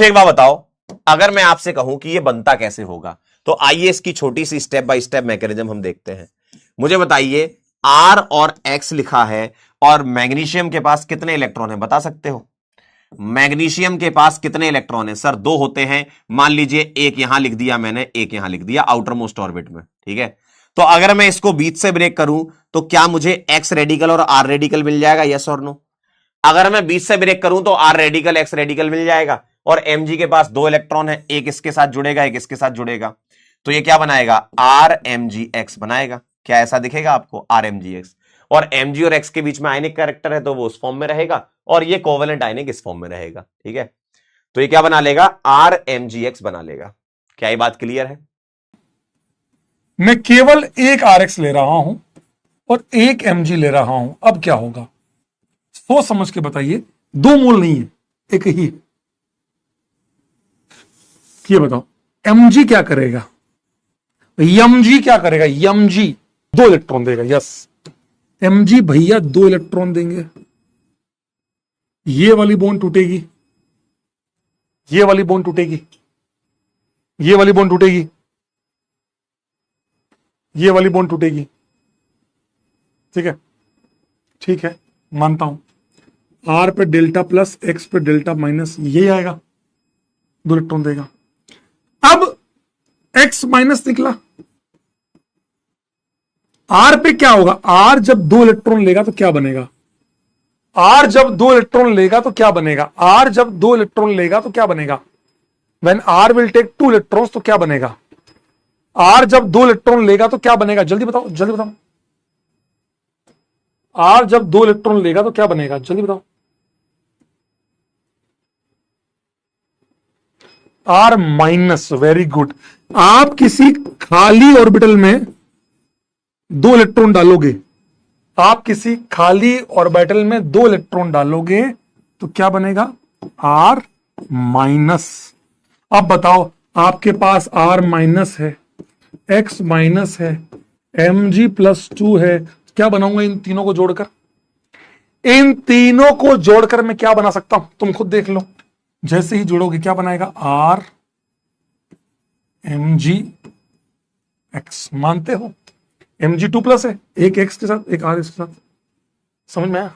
एक बात बताओ, अगर मैं आपसे कहूं कि ये बनता कैसे होगा, तो आइए इसकी छोटी see step by step mechanism हम देखते हैं। मुझे बताइए, आर और एक्स लिखा है और मैग्नीशियम के पास कितने इलेक्ट्रॉन है, बता सकते हो? मैग्नीशियम के पास कितने इलेक्ट्रॉन है सर? दो होते हैं। मान लीजिए एक यहां लिख दिया मैंने, एक यहां लिख दिया आउटर मोस्ट ऑर्बिट में, ठीक है। तो अगर मैं इसको बीच से ब्रेक करूं तो क्या मुझे एक्स रेडिकल और आर रेडिकल मिल जाएगा, यस और नो? अगर मैं बीच से ब्रेक करूं तो आर रेडिकल एक्स रेडिकल मिल जाएगा। और एमजी के पास दो इलेक्ट्रॉन है, एक इसके साथ जुड़ेगा एक इसके साथ जुड़ेगा, तो ये क्या बनाएगा? आर एम जी एक्स बनाएगा। क्या ऐसा दिखेगा आपको? R M G X. और एमजी और एक्स के बीच में आयनिक कैरेक्टर है तो वो उस फॉर्म में रहेगा, और ये कोवेलेंट आयनिक इस फॉर्म में रहेगा, ठीक है। तो ये क्या बना लेगा? आर एम जी एक्स बना लेगा। क्या ये बात क्लियर है? मैं केवल एक आरएक्स ले रहा हूं और एक एमजी ले रहा हूं, अब क्या होगा? सोच समझ के बताइए। दो मोल नहीं है, एक ही है। ये बताओ, एमजी क्या करेगा? एमजी क्या करेगा? एमजी दो इलेक्ट्रॉन देगा, यस। एमजी भैया दो इलेक्ट्रॉन देंगे, ये वाली बॉन्ड टूटेगी, ये वाली बॉन्ड टूटेगी, ये वाली बॉन्ड टूटेगी, ये वाली बॉन्ड टूटेगी, ठीक है। ठीक है, मानता हूं। आर पे डेल्टा प्लस, एक्स पे डेल्टा माइनस, यही आएगा, दो इलेक्ट्रॉन देगा। अब एक्स माइनस निकला, आर पे क्या होगा? आर जब दो इलेक्ट्रॉन लेगा तो क्या बनेगा? आर जब दो इलेक्ट्रॉन लेगा तो क्या बनेगा? आर जब दो इलेक्ट्रॉन लेगा तो क्या बनेगा? When R will take two electrons तो क्या बनेगा? आर जब दो इलेक्ट्रॉन लेगा तो क्या बनेगा? जल्दी बताओ, जल्दी बताओ। आर जब दो इलेक्ट्रॉन लेगा तो क्या बनेगा? जल्दी बताओ। R minus, very good. आप किसी खाली ऑर्बिटल में दो इलेक्ट्रॉन डालोगे, आप किसी खाली ऑर्बिटल में दो इलेक्ट्रॉन डालोगे तो क्या बनेगा? R minus. अब बताओ, आपके पास आर माइनस है, एक्स माइनस है, एम जी प्लस टू है, क्या बनाऊंगा इन तीनों को जोड़कर? इन तीनों को जोड़कर मैं क्या बना सकता हूं, तुम खुद देख लो। जैसे ही जोड़ोगे क्या बनाएगा? R M G X. मानते हो? एम जी टू प्लस है, एक एक्स के साथ एक आर इसके साथ। समझ में आया?